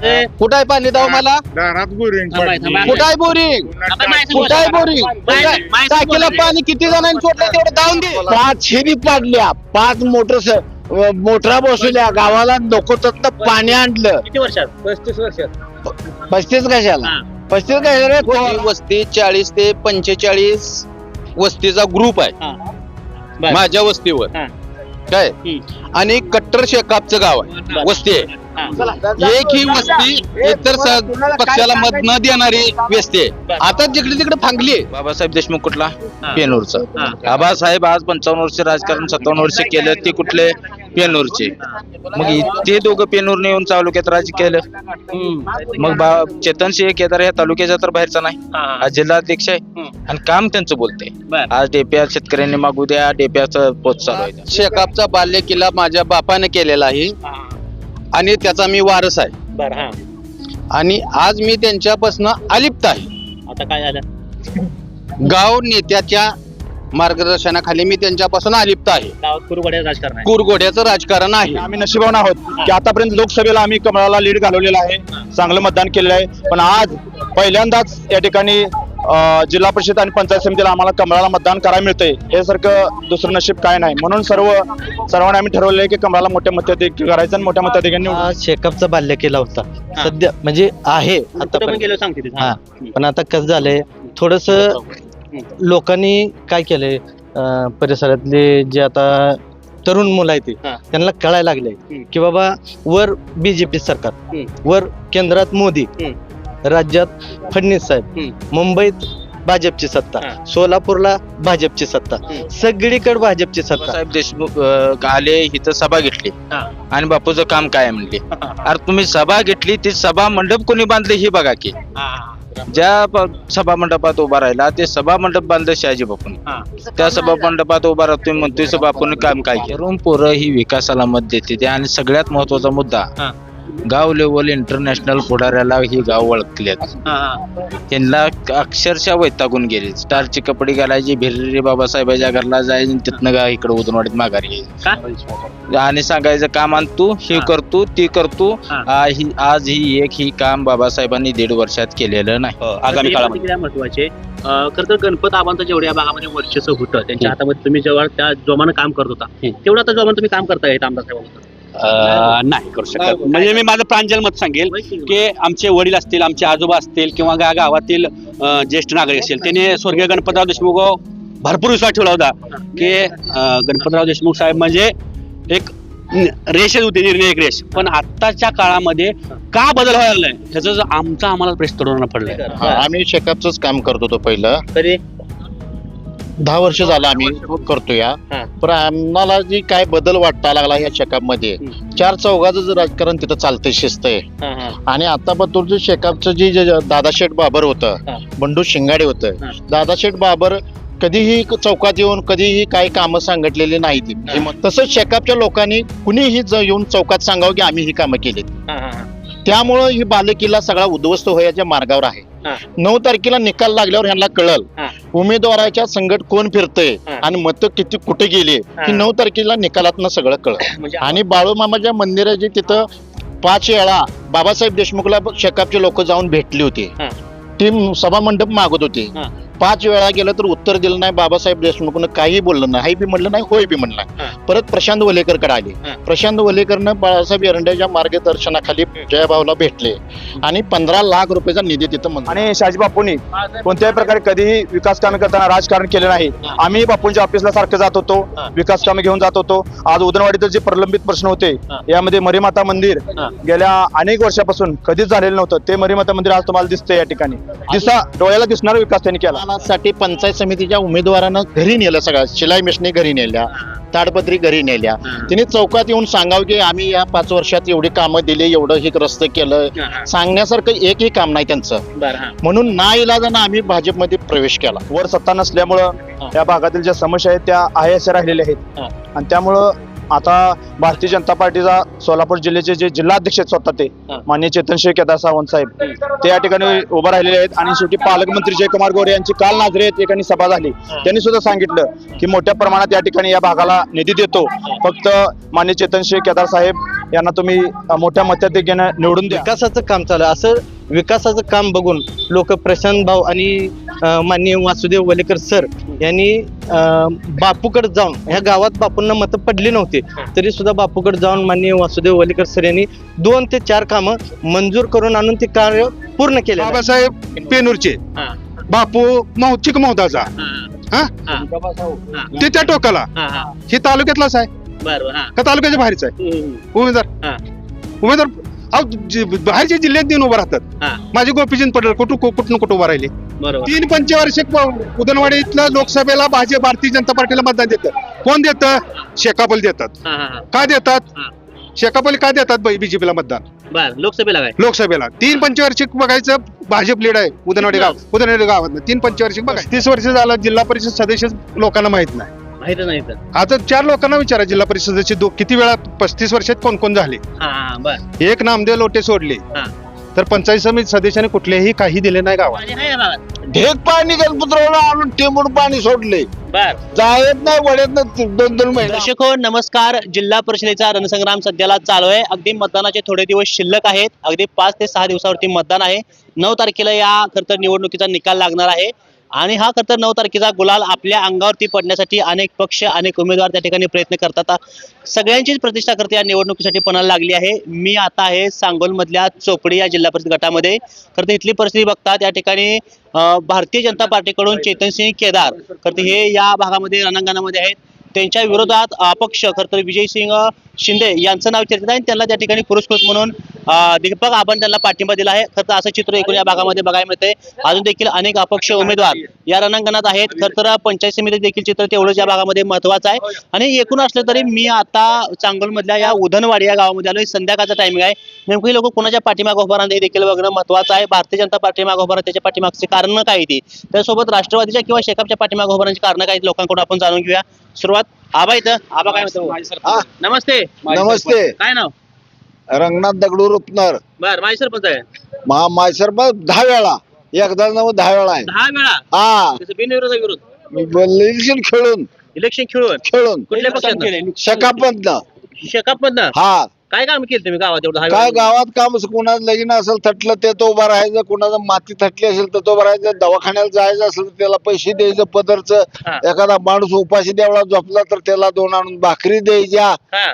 कुठं आहे पाणी दाव मला दारात बोरिंग कुठं आहे बोरिंग कुठं आहे बोरिंग टाकीला पाणी किती जणांनी सोडलं तेवढं दावून दे 5 हिरी पाडल्या 5 मोटरा बसवल्या गावाला नको तसं पाणी आणलं. किती वर्षात 35 वर्षात 35 कशाला 35 कशाला रे? वस्ती 40 ते 45 वस्तीचा ग्रुप आहे माझ्या वस्तीवर काय आणि कट्टर शेकापचं गाव आहे वस्ती आहे. एक ही वस्ती इतर पक्षाला मत न देणारी वस्ती आहे. आता जिकडे तिकडे फांगली आहे. बाबासाहेब देशमुख कुठला पेनूरचा बाबासाहेब आज 55 वर्ष राजकारण 57 वर्ष केलं ते कुठले पेनूरचे मग ते दोघं पेनूरने येऊन तालुक्यात राज केलं मग चेतन सिंह केदार ह्या तालुक्याचा तर बाहेरचा नाही आज जिल्हाध्यक्ष आहे आणि काम त्यांचं बोलतंय. आज डेप्या शेतकऱ्यांनी मागू द्या डेप्याचं पोच चालू आहे. शेकापचा बाल्य किल्ला माझ्या बापाने केलेला आहे आणि त्याचा मी वारस आहे आणि आज मी त्यांच्यापासून अलिप्त आहे. आता काय झालं गाव नेत्याच्या मार्गदर्शनाखाली मी त्यांच्यापासून अलिप्त आहे. गावात कुरघोड्याचं राजकारण आहे. कुरघोड्याचं राजकारण आहे. आम्ही नशिबान आहोत की आतापर्यंत लोकसभेला आम्ही कमळाला लीड घालवलेला आहे चांगलं मतदान केलेलं आहे पण आज पहिल्यांदाच या ठिकाणी जिल्हा परिषद आणि पंचायत समितीला आम्हाला कमळाला मतदान करायला मिळतंय हे सारखं दुसरं नशीब काय नाही म्हणून सर्वांनी आम्ही ठरवलं आहे की कमळाला मोठ्या मताधिक्य करायचं आणि मोठ्या मताधिक्याने शेकापचा बाल्य केला होता सध्या म्हणजे आहे कुठं पण गेलो सांगते ते. हा पण आता कसं झालंय थोडस लोकांनी काय केलंय परिसरातले जे आता तरुण मुलं आहेत त्यांना कळायला लागले की बाबा वर बीजेपी सरकार वर केंद्रात मोदी राज्यात फडणवीस साहेब मुंबईत भाजपची सत्ता सोलापूरला भाजपची सत्ता सगळीकडे भाजपची सत्ता. साहेब देशमुख आले इथं सभा घेतली आणि बापूचं काम काय म्हणले अरे तुम्ही सभा घेतली ती सभा मंडप कोणी बांधले हे बघा की ज्या सभा मंडपात उभा राहिला ते सभा मंडप बांधलं शहाजी बापून त्या सभा मंडपात उभा राहतोय म्हणतोय बापून काम काय केलं. पोरं ही विकासाला मत देते आणि सगळ्यात महत्वाचा मुद्दा गाव लेवल इंटरनॅशनल पुढाऱ्याला ही गाव ओळखलेत त्यांना अक्षरशः वैतागून गेले. स्टारचे कपडे घालायचे भिररी बाबासाहेबाच्या घरला जायचे तिथनं गा इकडे उदनवाडीत माघारी आणि सांगायचं काम आण तू हे करतो ती करतो. आज ही काम बाबासाहेबांनी 1.5 वर्षात केलेलं नाही. आगामी काळामध्ये महत्वाचे खरं तर गणपत आबांचं जेवढं या भागामध्ये वर्चस्व होतं त्यांच्या हातामध्ये तुम्ही जेव्हा त्या जोमानं काम करत होता तेवढं आता जोमानं तुम्ही काम करताय आमदार साहेबांचं नाही करू शकत. म्हणजे मी माझं प्रांजल मत सांगेल की आमचे वडील असतील आमचे आजोबा असतील किंवा गावातील ज्येष्ठ नागरिक असतील त्यांनी स्वर्गीय गणपतराव देशमुख भरपूर विश्वास ठेवला होता की गणपतराव देशमुख साहेब म्हणजे एक रेषच होती निर्णायक रेष. पण आत्ताच्या काळामध्ये का बदल व्हायला लागलाय ह्याचं आम्हाला प्रश्न तरुणांना पडलाय. आम्ही शेकापच काम करत होतो पहिलं तरी 10 वर्ष झालं आम्ही करतोय पण आम्हाला जी काय बदल वाटता लागला या शेकाप मध्ये 4 चौघाचं जे राजकारण तिथं चालतंय शिस्त आहे आणि आता बद्दल शेकापचं जे दादाशेठ बाबर होतं बंडू शिंगाडे होतं दादाशेठ बाबर कधीही चौकात येऊन कधीही काही कामं सांगितलेली नाहीत. तसंच शेकापच्या लोकांनी कुणीही येऊन चौकात सांगावं की आम्ही ही कामं केलीत. त्यामुळं ही बालेकिल्ला सगळा उद्ध्वस्त होण्याच्या मार्गावर आहे. 9 तारखेला निकाल लागल्यावर ह्यांना कळल उमेदवाराच्या संगत कोण फिरतय आणि मत किती कुठे गेली ही 9 तारखेला निकालातनं सगळं कळल. आणि बाळूमामाच्या मंदिराची तिथं 5 वेळा बाबासाहेब देशमुखला शेकापचे लोक जाऊन भेटली होती ती सभा मंडप मागत होती 5 वेळा गेलं तर उत्तर दिलं नाही. बाबासाहेब देशमुखनं काही बोललं नाही हाय बी म्हणलं नाही होय बी म्हणलं नाही. परत प्रशांत वलेकरकडे आले. प्रशांत वलेकरनं बाळासाहेब एरंडेच्या मार्गदर्शनाखाली जयभाऊला भेटले आणि 15 लाख रुपयाचा निधी तिथं आणि शहाजी बापूंनी कोणत्याही प्रकारे कधीही विकास कामे करताना राजकारण केले नाही. आम्ही बापूंच्या ऑफिसला सारखं जात होतो विकास कामे घेऊन जात होतो. आज उदनवाडीचे जे प्रलंबित प्रश्न होते यामध्ये मरीमाता मंदिर गेल्या अनेक वर्षापासून कधीच झालेलं नव्हतं ते मरीमाता मंदिर आज तुम्हाला दिसतंय या ठिकाणी डोळ्याला दिसणारा विकास त्यांनी केला. साठी पंचायत समितीच्या उमेदवारांना घरी नेलं सगळं शिलाई मिशनी घरी नेल्या ताडपत्री घरी नेल्या. त्यांनी चौकात येऊन सांगावं की आम्ही या 5 वर्षात एवढी कामं दिली एवढं हे रस्ते केलं सांगण्यासारखं एकही काम नाही त्यांचं. म्हणून नाईलाजानं आम्ही भाजपमध्ये प्रवेश केला. वर सत्ता नसल्यामुळं या भागातील ज्या समस्या आहेत त्या आहे अशा राहिलेल्या आहेत आणि त्यामुळं आता भारतीय जनता पार्टीचा सोलापूर जिल्ह्याचे जे जिल्हाध्यक्ष स्वतः ते माननीय चेतनसिंह केदार सावंत साहेब ते या ठिकाणी उभं राहिलेले आहेत. आणि शेवटी पालकमंत्री जयकुमार गोरे यांची काल नाझरे या ठिकाणी सभा झाली. त्यांनी सुद्धा सांगितलं की मोठ्या प्रमाणात या ठिकाणी या भागाला निधी देतो फक्त माननीय चेतनसिंह केदार साहेब यांना तुम्ही मोठ्या मताधिक्याने निवडून द्या. विकासाचं काम चालू आहे. असं विकासाचं काम बघून लोक प्रशांत भाऊ आणि माननीय वासुदेव वलेकर सर यांनी बापूकडे जाऊन, ह्या गावात बापूंना मतं पडली नव्हती तरी सुद्धा बापूकडे जाऊन माननीय वासुदेव वलेकर सर यांनी 2 ते 4 कामं मंजूर करून आणून ते कार्य पूर्ण केले. बाबासाहेब पेनूरचे बापू चिक मौदाचा ते त्या टोकाला हे तालुक्यातलाच आहे का तालुक्याच्या बाहेरच आहे उमेदवार बाहेरच्या जिल्ह्यात देऊन उभं राहतात. माझे गोपीचंद पटेल कुठं उभं राहिले. 3 पंचवार्षिक उदनवाडीतल्या लोकसभेला भारतीय जनता पार्टीला मतदान देतं. कोण देतं? शेकापल देतात. का देतात? शेकापल का देतात बीजेपीला मतदान? लोकसभेला 3 पंचवार्षिक बघायचं भाजप लीड आहे उदनवाडी गावात 3 पंचवार्षिक बघा. 30 वर्ष झालं जिल्हा परिषद सदस्य लोकांना माहित नाही. आता 4 लोकांना विचारा जिल्हा परिषदेचे किती वेळा 35 वर्षात कोण कोण झाले. एक नामदेव लोटे सोडले तर पंचायत समिती सदस्याने कुठलेही काही दिले नाही गावात. ढेक पाणी गणपतरावला आणून टेंबून पाणी सोडले, जायत नाही वळत नाही 2-2 महिने. दर्शक हो नमस्कार. जिल्हा परिषदेचा रणसंग्राम सध्याला चालू आहे. अगदी मतदानाचे थोडे दिवस शिल्लक आहेत. अगदी 5 ते 6 दिवसावरती मतदान आहे. 9 तारखेला या खरं तर निवडणुकीचा निकाल लागणार आहे आणि हा खरं तर 9 तारखेचा गुलाल आपल्या अंगावरती पडण्यासाठी अनेक पक्ष अनेक उमेदवार त्या ठिकाणी प्रयत्न करतात. सगळ्यांचीच प्रतिष्ठा करते या निवडणुकीसाठी पणाला लागली आहे. मी आता आहे सांगोल मधल्या चोपडी या जिल्हा परिषद गटामध्ये. खरं तर इथली परिस्थिती बघता त्या ठिकाणी भारतीय जनता पार्टीकडून चेतनसिंह केदार खरं तर हे या भागामध्ये रणांगणामध्ये आहेत. त्यांच्या विरोधात अपक्ष खरं तर विजयसिंह शिंदे यांचं नाव चर्चेत आहे आणि त्यांना त्या ठिकाणी पुरस्कृत म्हणून दीपक आबांनी त्यांना पाठिंबा दिला आहे. खरं तर असं चित्र एकूण या भागामध्ये बघायला मिळते. अजून देखील अनेक अपक्ष उमेदवार या रणांगणात आहेत. खरं तर पंचायत समिती देखील चित्र तेवढंच या भागामध्ये महत्वाचं आहे. आणि एकूण असलं तरी मी आता सांगोलमधल्या या उधनवाडी या गावामध्ये आलोय. संध्याकाळचा टायमिंग आहे. नेमकं लोक कोणाच्या पाठीमागे उभं राहणार हे देखील बघणं महत्वाचं आहे. भारतीय जनता पाठीमागे उभं राहणार त्याच्या पाठीमागची कारणं काय ती, त्यासोबत राष्ट्रवादीच्या किंवा शेकापच्या पाठीमागे उभं राहण्याची कारणं काय लोकांकडून आपण जाणून घेऊया. सुरुवात आबा इथं. आबा काय म्हणतो? नमस्ते. नमस्ते. काय नाव? रंगनाथ दगडू रुपनर. बर माजी सरपंच आहे. माय सरपंच 10 वेळा, एकदा नव्हे 10 वेळा आहे. 10 वेळा. हा बिनविरोध विरोध इलेक्शन खेळून कुठल्या पक्षात? शेकाप मधनं. हा काय काम केलं तुम्ही गावात एवढं? काय गावात काम कुणाचं लगीन असेल थटलं ते तो उभा राहायचं, कुणाचं माती थटली असेल तर तो उभा राहायचं, दवाखान्याला जायचं असेल तर त्याला पैसे द्यायचं पदरचं. एखादा माणूस उपाशी देवळा झोपला तर त्याला 2 आणून भाकरी द्यायच्या,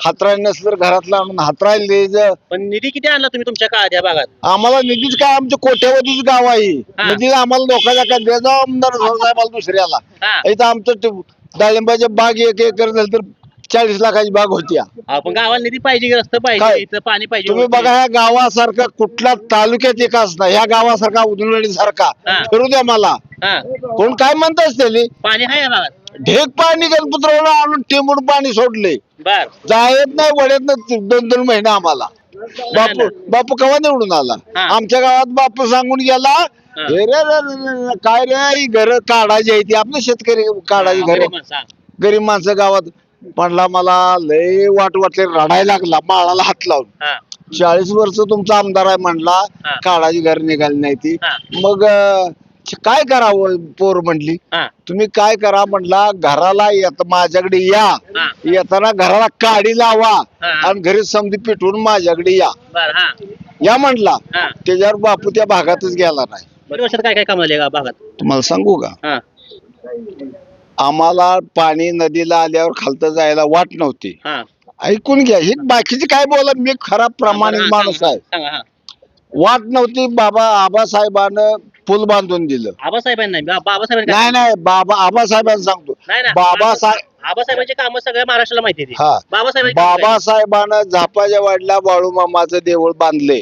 हातराय नसलं तर घरातला आणून हातरायला द्यायचं. पण निधी किती आणला तुम्ही तुमच्या काळात या भागात? आम्हाला निधीच काय, आमचं कोट्यावधीच गाव आहे. निधी आम्हाला लोकांच्या काय द्यायचा आमदार साहेबाला दुसऱ्याला. इथं आमचं डाळिंबाच्या बाग 1 एकर झाली तर 40 लाखाची बाग होती. आपण गावाला निधी पाहिजे, रस्ता पाहिजे, इथं पाणी पाहिजे. तुम्ही बघा ह्या गावासारखा कुठला तालुक्यात विकास नाही. ह्या गावासारखा उदनवाडी सारखा फिरू द्या मला. कोण काय म्हणतात त्याने? पाणी आहे या भागात. ढेक पाणी गणपतरावला आणून टेंबून पाणी सोडले, बर जायत नाही वळत नाही 2-2 महिने आम्हाला. बापू केव्हा निवडून आला? आमच्या गावात बापू सांगून गेला काय रे घर काढायची आहे ती, आपले शेतकरी काढायची घर, गरीब माणसं गावात. पडला मला लय वाटले, रडायला लागला माळाला हात लावून. 40 वर्ष तुमचा आमदार आहे म्हणला, काढाची घर निघाली नाही ती. मग काय करावं? पोर म्हणली तुम्ही काय करा म्हणला, घराला माझ्याकडे या, येताना घराला काडी लावा आणि घरी समधी पिटवून माझ्याकडे या म्हणला. त्याच्यावर बापू त्या भागातच गेला नाही. काय काय काम झाले भागात तुम्हाला सांगू का? आम्हाला पाणी नदीला आल्यावर खालतं जायला वाट नव्हती. ऐकून घ्या, हे बाकीचे काय बोला, मी खरा प्रामाणिक माणूस आहे. वाट नव्हती. आबासाहेबांना पूल बांधून दिलं. आबासाहेबांना नाही आबासाहेबांना सांगतो. आबासाहेबांची कामं सगळ्या महाराष्ट्राला माहिती आहे. बाबासाहेबांना झापाच्या वाडीला बाळूमामाचं देऊळ बांधले.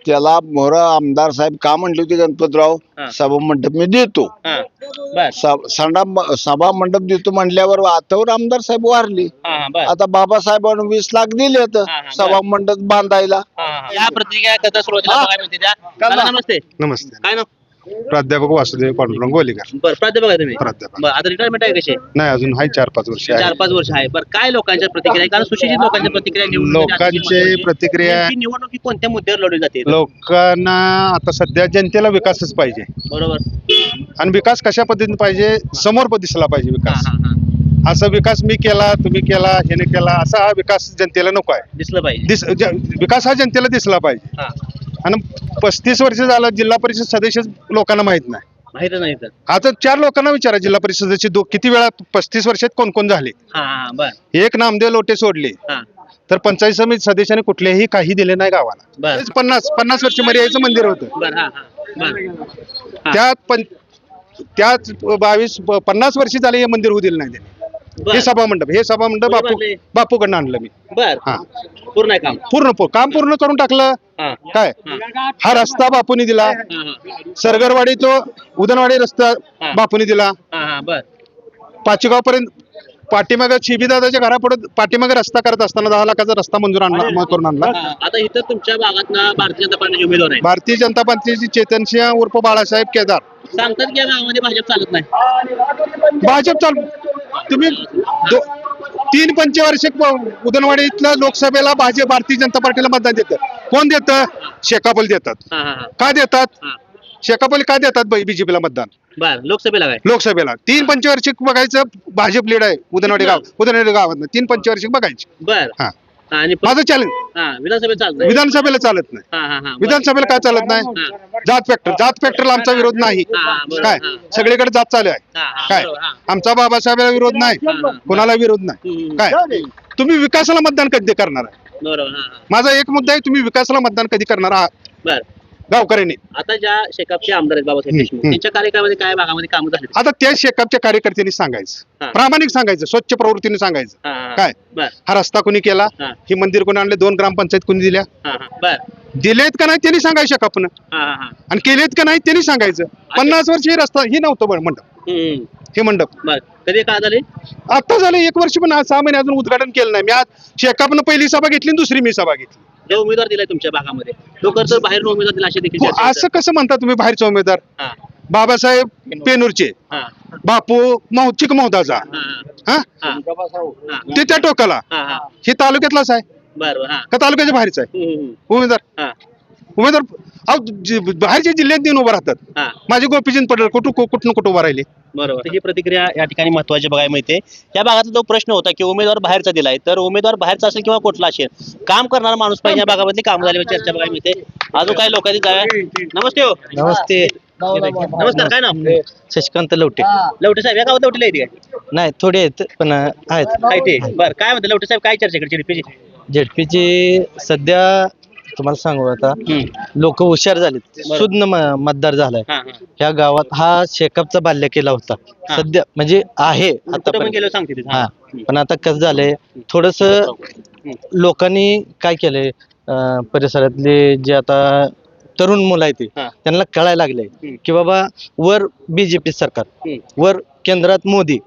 त्याला मोर आमदार साहेब का म्हणले होते, गणपतराव सभा मंडप मी देतो, सभा मंडप देतो म्हणल्यावर आतावर आमदार साहेब वारले. आता बाबासाहेबांना 20 लाख दिले सभा मंडप बांधायला. या प्रतिक्रिया सुरुवातीला नमस्ते. नमस्ते. काय नाव? प्राध्यापक वासुदेव पांडुरंग गोलीकर. बरं, प्राध्यापक आहे तुम्ही? प्राध्यापक. आता रिटायरमेंट आहे कशी? नाही, अजून आहे 4-5 वर्ष आहे. 4-5 वर्ष आहे. बरं, काय लोकांच्या प्रतिक्रिया आहे? कारण सुशिक्षित लोकांच्या प्रतिक्रिया लोकांची प्रतिक्रिया, निवडणुकी कोणत्या मुद्द्यावर लढवली जाते? लोकांना आता सध्या जनतेला विकासच पाहिजे. बरोबर. आणि विकास कशा पद्धतीने पाहिजे? समोर दिसला पाहिजे विकास. असा विकास मी केला, तुम्ही केला, ह्याने केला, असा हा विकास जनतेला नको आहे. दिसलं पाहिजे. विकास हा जनतेला दिसला पाहिजे. हा. आणि 35 वर्ष झालं जिल्हा परिषद सदस्य लोकांना माहित नाही. माहित नाही तर. आता 4 लोकांना विचारा जिल्हा परिषद सदस्य किती वेळा 35 वर्षात कोण कोण झाले. हा बर. एक नामदेव लोटे सोडले हा तर पंचायत समिती सदस्याने कुठलेही काही दिले नाही गावाला. बर. 50 वर्ष मर्यादेचं मंदिर होतं. बर. हा बर. त्यात 50 वर्ष झाले हे मंदिर होऊ दिलं नाही त्यांनी. बर. हे सभामंडप कोणी बांधले? बापूकडनं आणलं मी. बर. हा. पूर्ण आहे काम. काम पूर्ण करून टाकलं. हा. काय हा रस्ता बापूनी दिला. हा, हा. सरगरवाडी तो उदनवाडी रस्ता हा. बापूनी दिला. हा बर. पाचगाव पर्यंत पाठीमागे दादाच्या घरापुढे पाठीमागे रस्ता करत असताना 10 लाखाचा रस्ता करून आणला. हा. आता इथं तुमच्या भागात ना भारतीय जनता पार्टीचे उमेदवार आहे. भारतीय जनता पार्टीची चेतन सिंह उर्फ बाळासाहेब केदार. सांगतात की या गावामध्ये भाजप चालत नाही. भाजप तुम्ही 3 पंचवार्षिक उदनवाडीतल्या लोकसभेला भारतीय जनता पार्टीला मतदान देतं. कोण देतं? शेकापल देतात. हा हा हा. का देतात? हा. शेकापल का देतात बीजेपीला मतदान? बर. लोकसभेला काय? लोकसभेला 3 पंचवार्षिक बघायचं. भाजप लीड आहे उदनवाडी गावात 3 पंचवार्षिक बघायची. बर. हा. आणि माझं चॅलेंज. हा विधानसभेत चालत नाही. विधानसभेला चालत नाही. हा हा हा. विधानसभेला काय चालत नाही? जात फॅक्टरला आमचा विरोध नाही. हा, बरोबर. काय हा. सगळीकडे जात चालू आहे. हा, हा, काय बरोबर. हा. आमचा बाबासाहेबाला विरोध नाही. हा. कोणाला विरोध नाही. हम्म. काय तुम्ही विकासाला मतदान कधी करणार आहे? बरोबर. हा हा. माझा एक मुद्दा आहे, तुम्ही विकासाला मतदान कधी करणार आहात बर. गावकऱ्यांनी? आता ज्या शेकापचे आमदार आहेत बाबासाहेब देशमुख हम्म. त्यांच्या कार्यकाळामध्ये काय भागामध्ये कामं झाली? आता त्या शेकापच्या कार्यकर्त्यांनी सांगायचं. हा. प्रामाणिक सांगायचं. स्वच्छ प्रवृत्तीने सांगायचं. हा, हा. काय बर. हा रस्ता कोणी केला? हा. हे मंदिर कोणी आणले? 2 ग्रामपंचायत कोणी दिल्या? हा हा. बर. दिलेत का नाही त्यांनी सांगायचं शेकापनं. हा हा हा. आणि केलेत का नाही त्यांनी सांगायचं. 50 वर्ष हे रस्ता ही नव्हतं मंडप. हम्म. हे मंडप बर. कधी काय झाले? आता झालं 1 वर्ष पण 6 महिने अजून उद्घाटन केलं नाही. मी आज शेकापनं पहिली सभा घेतली आणि दुसरी मी सभा घेतली. जे उमेदवार दिलाय तुमच्या भागामध्ये तो तर बाहेर उमेदवार दिला अशी देखील हो, चर्चा असं कसं म्हणता तुम्ही बाहेरचा उमेदवार? हा बाबासाहेब पेनूरचे, हा बापू चिकमौदाचा, हा हा हा हा ते त्या टोकाला. हा हा. हे तालुक्यातलाच आहे बरोबर. हा. का तालुक्याच्या बाहेरचा आहे उमेदवार? हा बाहेरच्या जिल्ह्यात देऊन उभं राहतात. हा. माझे गोपीचंद पटेल कुठून उभं राहिले. बरोबर. ही प्रतिक्रिया या ठिकाणी महत्वाची बघायला मिळते. या भागाचा जो प्रश्न होता की उमेदवार बाहेरचा दिलाय, तर उमेदवार बाहेरचा असेल किंवा कुठला असेल, काम करणारा माणूस पाहिजे. या भागामधली काम झाली चर्चा बघायला मिळते. अजून काही लोकांनी जाऊया. नमस्ते हो. नमस्ते. नमस्कार. काय नाव? शशिकांत लवटे. लवटे साहेब या गावात लवटेला येते काय? नाही, थोडे आहेत पण आहेत. काय ते? बरं. काय म्हणते लवटे साहेब? काय चर्चा इकडे? झेडपीची सध्या तुम्हाला सांगू आता लोक हुशार झालेत. शुद्ध मतदार झालाय हा हा. ह्या गावात. हा शेकापचा बाल्य केला होता. सध्या म्हणजे आहे कुठं पण आतापर्यंत. गेलो सांगते ते. हा, पण आता कसं झालंय, थोडस लोकांनी काय केलंय, परिसरातले जे आता तरुण मुलं आहेत हा. त्यांना कळायला लागलंय की बाबा वर बीजेपी सरकार, वर केंद्रात मोदी,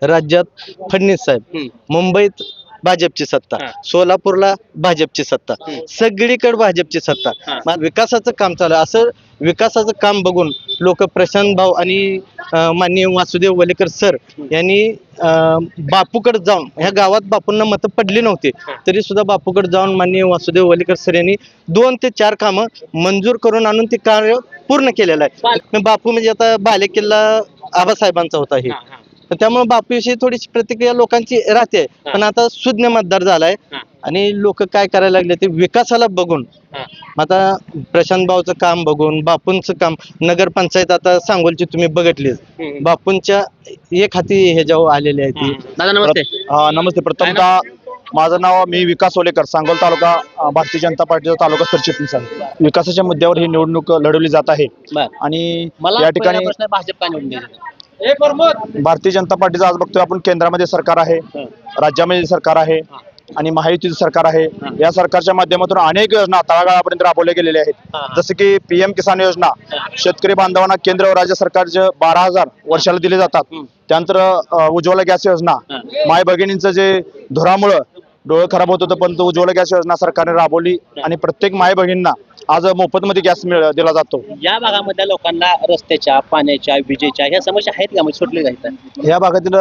राज्यात फडणवीस साहेब, मुंबईत भाजपची सत्ता, हा. सोलापूरला भाजपची सत्ता, सगळीकडे भाजपची सत्ता. हा. मग विकासाचं काम चालू आहे. असं विकासाचं काम बघून लोक प्रशांत भाऊ आणि माननीय वासुदेव वलेकर सर यांनी बापूकडे जाऊन, ह्या गावात बापूंना मतं पडली नव्हती तरी सुद्धा बापूकडे जाऊन माननीय वासुदेव वलेकर सर यांनी 2 ते 4 कामं मंजूर करून आणून ते कार्य पूर्ण केलेलं आहे. बापू म्हणजे आता बालेकिल्ला आबासाहेबांचा होता हे, तर त्यामुळे बापूविषयी थोडीशी प्रतिक्रिया लोकांची राहते. पण आता सुज्ञ मतदार झालाय आणि लोक काय करायला लागले ते विकासाला बघून. आता प्रशांत भाऊचं काम बघून, बापूंचं काम, नगरपंचायत आता सांगोलची तुम्ही बघितली, बापूंच्या एक हाती हे जेव्हा आलेले आहेत. दादा नमस्ते. नमस्ते. प्रथमतः माझं नाव, मी विकास ओलेकर, सांगोल तालुका, भारतीय जनता पार्टीचा तालुका सरचिटणीस आहे. विकासाच्या मुद्द्यावर ही निवडणूक लढवली जात आहे. आणि या ठिकाणी भाजप काय निवडून द्यायचं? भारतीय जनता पार्टीचं आज बघतोय आपण, केंद्रामध्ये सरकार आहे, राज्यामध्ये सरकार आहे आणि महायुतीचं सरकार आहे. या सरकारच्या माध्यमातून अनेक योजना तळागाळापर्यंत राबवल्या गेलेल्या आहेत. जसं की PM किसान योजना, शेतकरी बांधवांना केंद्र व राज्य सरकारचे 12,000 वर्षाला दिले जातात. त्यानंतर उज्ज्वला गॅस योजना, माय भगिनींचं जे धुरामुळं डोळं खराब होत होतं पण उज्ज्वला गॅस योजना सरकारने राबवली आणि प्रत्येक माय भगिनींना आज मोफतमध्ये गॅस दिला जातो. या भागामधल्या लोकांना रस्त्याच्या, पाण्याच्या, विजेच्या ह्या समस्या आहेत का? म्हणजे सुटले आहेत? या भागातील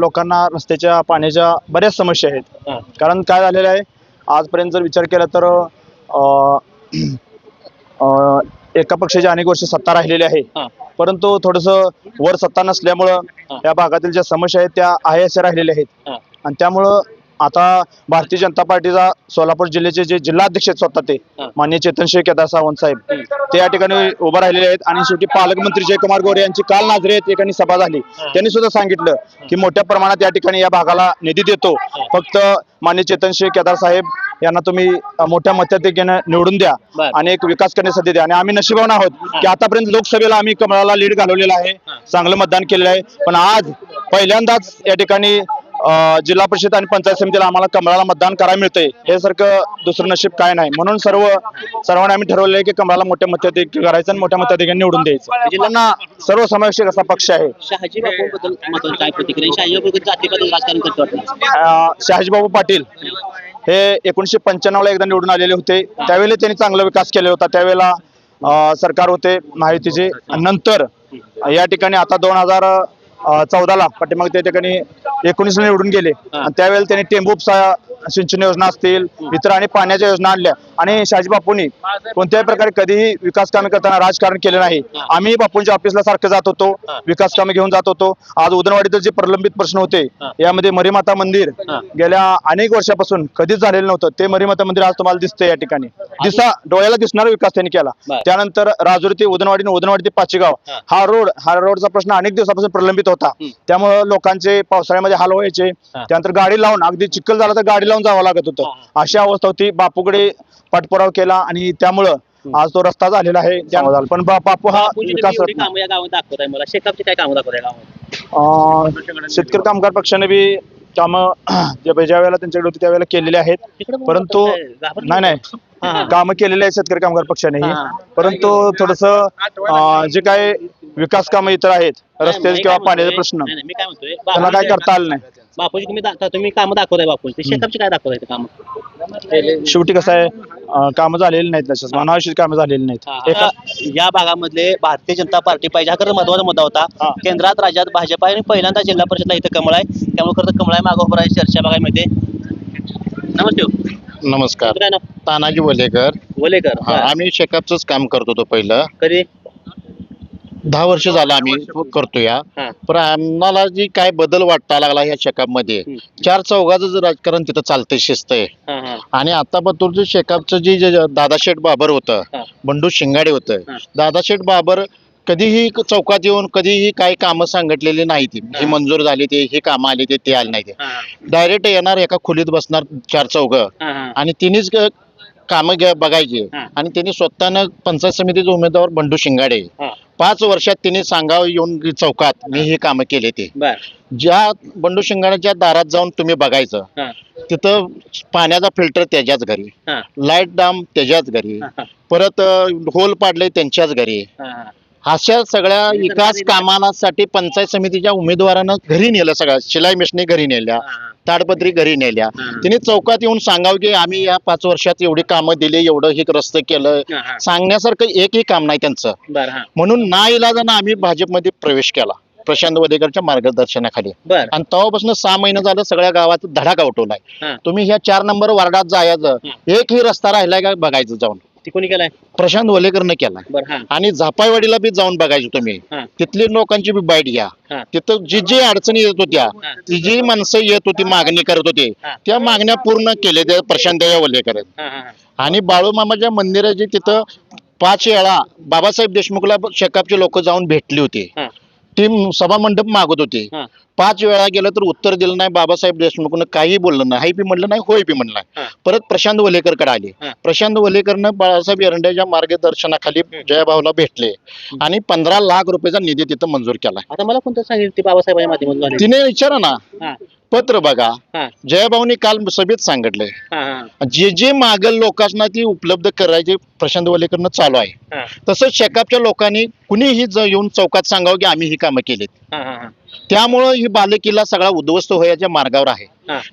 लोकांना रस्त्याच्या, पाण्याच्या बऱ्याच समस्या आहेत. कारण काय झालेलं आहे, आजपर्यंत जर विचार केला तर एका पक्षाची अनेक वर्ष सत्ता राहिलेली आहे परंतु थोडस वर सत्ता नसल्यामुळं या भागातील ज्या समस्या आहेत त्या आहे अशा राहिलेल्या आहेत आणि त्यामुळं आता भारतीय जनता पार्टीचा सोलापूर जिल्ह्याचे जे जिल्हाध्यक्ष आहेत स्वतः ते माननीय चेतनशिव केदार सावंत साहेब ते या ठिकाणी उभं राहिलेले आहेत आणि शेवटी पालकमंत्री जयकुमार गोरे यांची काल नाझरे या ठिकाणी सभा झाली. त्यांनी सुद्धा सांगितलं की मोठ्या प्रमाणात या ठिकाणी या भागाला निधी देतो, फक्त माननीय चेतनशिव केदार साहेब यांना तुम्ही मोठ्या मताधिक्याने निवडून द्या आणि एक विकास करण्यासाठी द्या. आणि आम्ही नशिबान आहोत की आतापर्यंत लोकसभेला आम्ही कमळाला लीड घालवलेला आहे, चांगलं मतदान केलेलं आहे, पण आज पहिल्यांदाच या ठिकाणी जिल्हा परिषद आणि पंचायत समितीला आम्हाला कमळाला मतदान करायला मिळतंय. हे सारखं दुसरं नशीब काय नाही. म्हणून सर्वांनी आम्ही ठरवलं आहे की कमळाला मोठ्या मताधिक्य करायचं आणि मोठ्या मताधिक्याने निवडून द्यायचं. जिल्ह्यांना सर्वसमावेशक असा पक्ष आहे. शहाजी बापू काय प्रतिक्रिया? शहाजी बापू जातीपासून राजकारण करतो. शहाजीबाबू पाटील हे 1995 एकदा निवडून आलेले होते. त्यावेळेला त्यांनी चांगला विकास केला होता. त्यावेळेला सरकार होते महायुतीचे. नंतर या ठिकाणी आता 2014 पाठीमागे त्या ठिकाणी 19 निवडून गेले आणि त्यावेळेला त्यांनी टेंबूपसा सिंचन योजना असतील इतर आणि पाण्याच्या योजना आणल्या. आणि शहाजी बापूंनी कोणत्याही प्रकारे कधीही विकास कामे करताना राजकारण केले नाही. आम्ही बापूंच्या ऑफिसला सारखं जात होतो, विकास कामे घेऊन जात होतो. आज उदनवाडीचे जे प्रलंबित प्रश्न होते यामध्ये मरीमाता मंदिर गेल्या अनेक वर्षापासून कधीच झालेलं नव्हतं. ते मरीमाता मंदिर आज तुम्हाला दिसतंय या ठिकाणी. डोळ्याला दिसणारा विकास त्यांनी केला. त्यानंतर राजुरी ते उदनवाडी ते पाचेगाव हा रोडचा प्रश्न अनेक दिवसापासून प्रलंबित होता. त्यामुळे लोकांचे पावसाळ्यामध्ये हाल व्हायचे. त्यानंतर गाडी लावून अगदी चिखल झाला तर गाडी लावून जावं लागत होतं. अशी अवस्था होती. बापूकडे पाठपुरावा केला आणि त्यामुळं आज तो रस्ता झालेला आहे. पण बापू हा विकास शेतकरी कामगार पक्षाने बी कामं ज्या वेळेला त्यांच्याकडे होती त्यावेळेला केलेले आहेत. परंतु नाही कामं केलेले आहेत शेतकरी कामगार पक्षाने, परंतु थोडस जे काय विकास कामं इतर आहेत रस्ते किंवा पाण्याचे प्रश्न मी काय म्हणतोय त्याला काय करता आलं नाही. बापूजी तुम्ही कामं दाखवताय. बापूजी शेकापची काय दाखवताय काम? शेवटी कसं आहे कामं झालेली नाहीत, तसंच अनावश्यक कामं झालेली नाहीत. या भागामधले भारतीय जनता पार्टी पाहिजे हा खरं महत्वाचा मुद्दा होता. केंद्रात राज्यात भाजप आहे आणि पहिल्यांदा जिल्हा परिषदला इथं कमळ आहे. त्यामुळे खरं कमळ आहे मागं उभं आहे चर्चा बघायला मिळते. नमस्ते. नमस्कार. तानाजी वलेकर. आम्ही शेकापच काम करत होतो पहिलं. कधी 10 वर्ष झालं आम्ही करतो या. पण आम्हाला जी काय बदल वाटता लागला या शेकापमध्ये, 4 चौघाचं जे राजकारण तिथं चालतंय शिस्त आहे. आणि आता बतूरचं शेकापचं जे दादाशेठ बाबर होतं, बंडू शिंगाडे होतं. दादाशेठ बाबर कधीही चौकात येऊन कधीही काही कामं सांगितलेली नाही. ती ही मंजूर झाली ते ही कामं आली ते आली नाही. ते डायरेक्ट येणार एका खोलीत बसणार 4 चौघं आणि तिन्हीच कामं बघायची. आणि त्यांनी स्वतःनं पंचायत समितीचे उमेदवार बंडू शिंगाडे 5 वर्षात त्यांनी सांगावं येऊन चौकात मी हे कामं केले. ते ज्या बंडू शिंगाड्याच्या दारात जाऊन तुम्ही बघायचं तिथं पाण्याचा फिल्टर त्याच्याच घरी, लाईट डाम त्याच्याच घरी, परत होल पाडले त्यांच्याच घरी. अशा सगळ्या विकास कामांसाठी पंचायत समितीच्या उमेदवारांना घरी नेलं. सगळ्या शिलाई मिशनी घरी नेल्या, ताडपत्री घरी नेल्या. तिने चौकात येऊन सांगावं की आम्ही या 5 वर्षात एवढी कामं दिली, एवढं हे रस्ते केलं. सांगण्यासारखं एकही काम नाही त्यांचं. म्हणून नाईलाजानं आम्ही भाजपमध्ये प्रवेश केला प्रशांत वडेकरच्या मार्गदर्शनाखाली. आणि तेव्हापासून 6 महिने झालं सगळ्या गावात धडाका उठवलाय. तुम्ही ह्या 4 नंबर वार्डात जायचं, एकही रस्ता राहिलाय का बघायचं जाऊन. कोणी केलाय? प्रशांत वलेकरनं केलाय. आणि झापाईवाडीला बी जाऊन बघायचं तुम्ही. तिथली लोकांची बी बाईट घ्या. तिथं जी अडचणी येत होत्या, ती जी माणसं येत होती मागणी करत होते, त्या मागण्या पूर्ण केल्या त्या प्रशांत वलेकर. आणि बाळूमामाच्या मंदिराची तिथं 5 वेळा बाबासाहेब देशमुखला शेकापचे लोक जाऊन भेटली होती. ती सभा मंडप मागत होती. 5 वेळा गेलं तर उत्तर दिलं नाही. बाबासाहेब देशमुखनं काही बोललं नाही, हाय बी म्हणलं नाही, होय बी म्हणलं नाही. परत प्रशांत वलेकरकडे आले. प्रशांत वलेकरनं बाळासाहेब एरंड्याच्या मार्गदर्शनाखाली जयभाऊला भेटले आणि 15 लाख रुपयाचा निधी तिथं मंजूर केला. आता मला कोणतं सांगितलं बाबासाहेबांच्या माध्यमातून? तिने विचारा ना, पत्र बघा. जयभाऊनी काल सभेत सांगितलंय जे मागल लोकांना ती उपलब्ध करायचे प्रशांत वलेकरनं चालू आहे. तसंच शेकापच्या लोकांनी कुणीही येऊन चौकात सांगावं की आम्ही ही कामं केलीत. त्यामुळं ही बालेकिल्ला सगळा उद्ध्वस्त होण्याच्या मार्गावर आहे.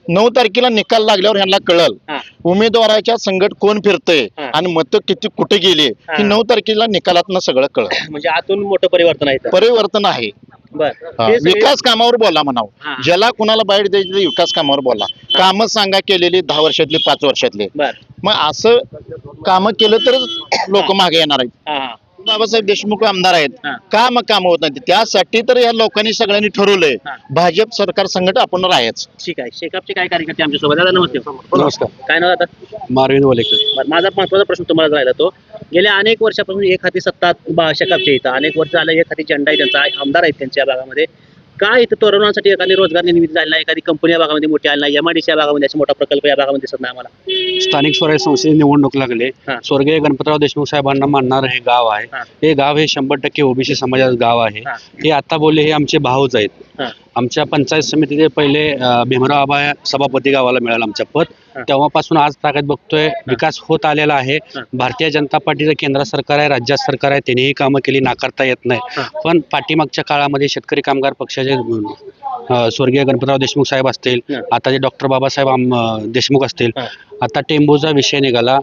9 तारखेला निकाल लागल्यावर ह्यांना कळल उमेदवाराच्या संगत कोण फिरतंय आणि मतं किती कुठे गेले. ही 9 तारखेला निकालातनं सगळं कळल. म्हणजे आतून मोठं परिवर्तन आहे. विकास कामावर बोला म्हणावं. ज्याला कुणाला बाहेर द्यायची विकास कामावर बोला. कामं सांगा केलेली 10 वर्षातली 5 वर्षातले. मग असं कामं केलं तर लोक मागे येणार आहेत. बाबासाहेब देशमुख आमदार आहेत हा. का मग काम होत नाही त्यासाठी तर या लोकांनी सगळ्यांनी ठरवलंय हा. भाजप सरकार संकट आपण राहायच. ठीक आहे. शेकापचे काय कार्यकर्ते आमच्या सोबत? दादा नमस्ते. नमस्कार. काय नाव आता? मारविंद वलेकर. बरं, माझा महत्वाचा प्रश्न तुम्हाला राहिला तो, गेल्या अनेक वर्षापासून एक हाती सत्ता शेकापच्या इथं, अनेक वर्ष झालं एक हाती झेंडा आहे त्यांचा, आमदार आहेत त्यांच्या भागामध्ये. काय इथं तरुणांसाठी एखादी रोजगार निर्मिती झाली नाही, एखादी कंपनी या भागामध्ये मोठी आली नाही, एमआयडीसी या भागामध्ये असा मोठा प्रकल्प या भागामध्ये दिसत नाही आम्हाला. स्थानिक स्वराज्य संस्थेची निवडणूक लागले. हा. स्वर्गीय गणपतराव देशमुख साहेबांना मानणारं हे गाव आहे. हा. हे गाव हे 100% ओबीसी समाजाचं गाव आहे. हा. हे आता बोलले हे आमचे भाऊच आहेत. हा. आमच्या पंचायत समितीचे पहिले भीमराव आबा सभापती गावाला मिळालं आमच्या पद. हा. तेव्हापासून आज ताकद बघतोय विकास होत आलेला आहे. हा. भारतीय जनता पार्टीचं केंद्र सरकार आहे, राज्यात सरकार आहे, त्यांनीही कामं केली, नाकारता येत नाही. हा. पण पाठीमागच्या काळामध्ये शेतकरी कामगार पक्षाचे स्वर्गीय गणपतराव देशमुख साहेब असतील, हा. आता जे डॉक्टर बाबासाहेब देशमुख असतील, हा. आता टेंबूचा विषय निघाला.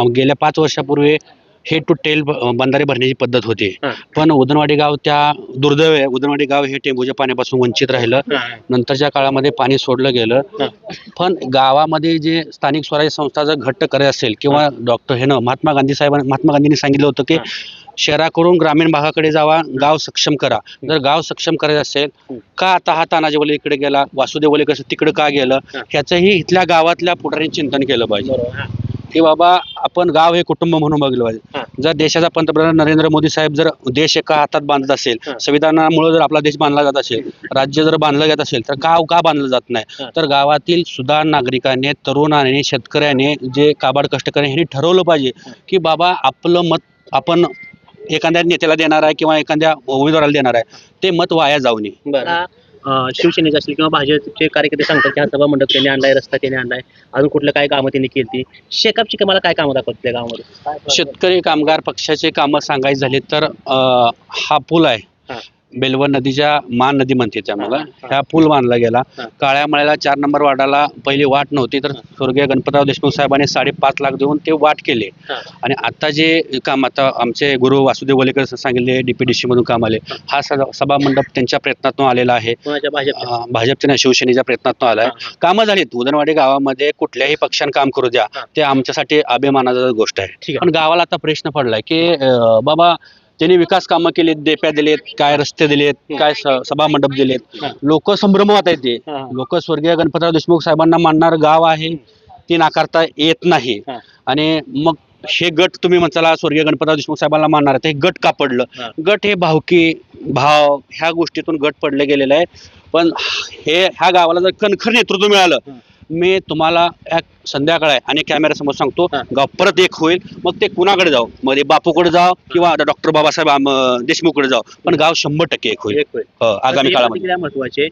गेल्या 5 वर्षापूर्वी हेड टू टेल बंधारे भरण्याची पद्धत होती. हा. पण उदनवाडी गाव त्या दुर्दैव आहे, उदनवाडी गाव हे टेंबूच्या पाण्यापासून वंचित राहिलं. हा. नंतरच्या काळामध्ये पाणी सोडलं गेलं. हा. पण गावामध्ये जे स्थानिक स्वराज्य संस्था जर घट्ट करायचं असेल किंवा महात्मा गांधींनी सांगितलं होतं की हा. शहराकडून ग्रामीण भागाकडे जावा, गाव सक्षम करा. जर गाव सक्षम करायचं असेल, का आता हा तानाजी वले इकडे गेला, वासुदेव वले कसं तिकडे का गेलं, हा. ह्याचंही इथल्या गावातल्या पुढाऱ्यांनी चिंतन केलं पाहिजे. बरोबर. हा. की बाबा आपण गाव हे कुटुंब म्हणून बघलं हा. पाहिजे. जर देशाचा पंतप्रधान नरेंद्र मोदी साहेब जर देश एका हातात बांधत असेल, हा. संविधानामुळे जर आपला देश बांधला जात असेल, राज्य जर बांधलं जात असेल, तर गाव का बांधलं जात नाही? हा. तर गावातील सुद्धा नागरिकांनी, तरुणांनी, शेतकऱ्याने, जे काबाड कष्टकरी ह्यांनी ठरवलं पाहिजे की बाबा आपलं मत आपण एखाद्या नेत्याला देणार आहे किंवा एखाद्या उमेदवाराला देणार आहे, ते मत वाया जाऊ नये. बरं. शिवसेनेचे असतील किंवा भाजपचे कार्यकर्ते सांगतात की हा सभा मंडप त्यांनी आणलाय, रस्ता त्यांनी आणलाय, अजून कुठलं काय कामं त्यांनी केली. शेकापची कामाला काय कामं दाखवते गावामध्ये? शेतकरी कामगार पक्षाचे कामं सांगायचे झाले तर हा पूल आहे, हा. बेलवड नदीच्या मान नदी म्हणते त्यामुळे ह्या पूल बांधला गेला. हा. काळ्या मळ्याला 4 नंबर वार्डाला पहिली वाट नव्हती, तर स्वर्गीय गणपतराव देशमुख साहेबांनी 5.5 लाख देऊन ते वाट केले. हा. आणि आता जे काम, आता आमचे गुरु वासुदेव वलेकर सांगितले DPDC मधून काम आले, हा सभा मंडप त्यांच्या प्रयत्नातून आलेला आहे. कोणाच्या? भाजपच्या? भाजपच्या नाही, शिवसेनेच्या प्रयत्नातून आलाय. हा. कामं झालीत. उदनवाडी गावामध्ये कुठल्याही पक्षानं काम करू द्या, हा. ते आमच्यासाठी अभिमानाची गोष्ट आहे. ठीक आहे. पण गावाला आता प्रश्न पडलाय की बाबा त्यांनी विकास कामं केलीत, देप्या दिलेत, काय रस्ते दिलेत, काय सभा मंडप दिलेत, लोक संभ्रमात आहेत. ते हा. लोक स्वर्गीय गणपतराव देशमुख साहेबांना मानणार गाव आहे, ती नाकारता येत नाही. हा. आणि मग हे गट तुम्ही म्हणताला स्वर्गीय गणपतराव देशमुख साहेबांना मानणार आहे, ते गट का पडलं? हा. गट हे भावकी, भाव ह्या गोष्टीतून गट पडले गेलेलं आहे. पण ह्या गावाला जर कणखर नेतृत्व मिळालं, मी तुम्हाला संध्याकाळ आहे आणि कॅमेऱ्यासमोर सांगतो, हा. गाव परत एक होईल. मग ते कुणाकडे जाऊ, मध्ये बापूकडे जाऊ किंवा डॉक्टर बाबासाहेब देशमुखकडे जाऊ, पण गाव 100% एक होईल. एक होईल. आगामी काळामध्ये. महत्वाचे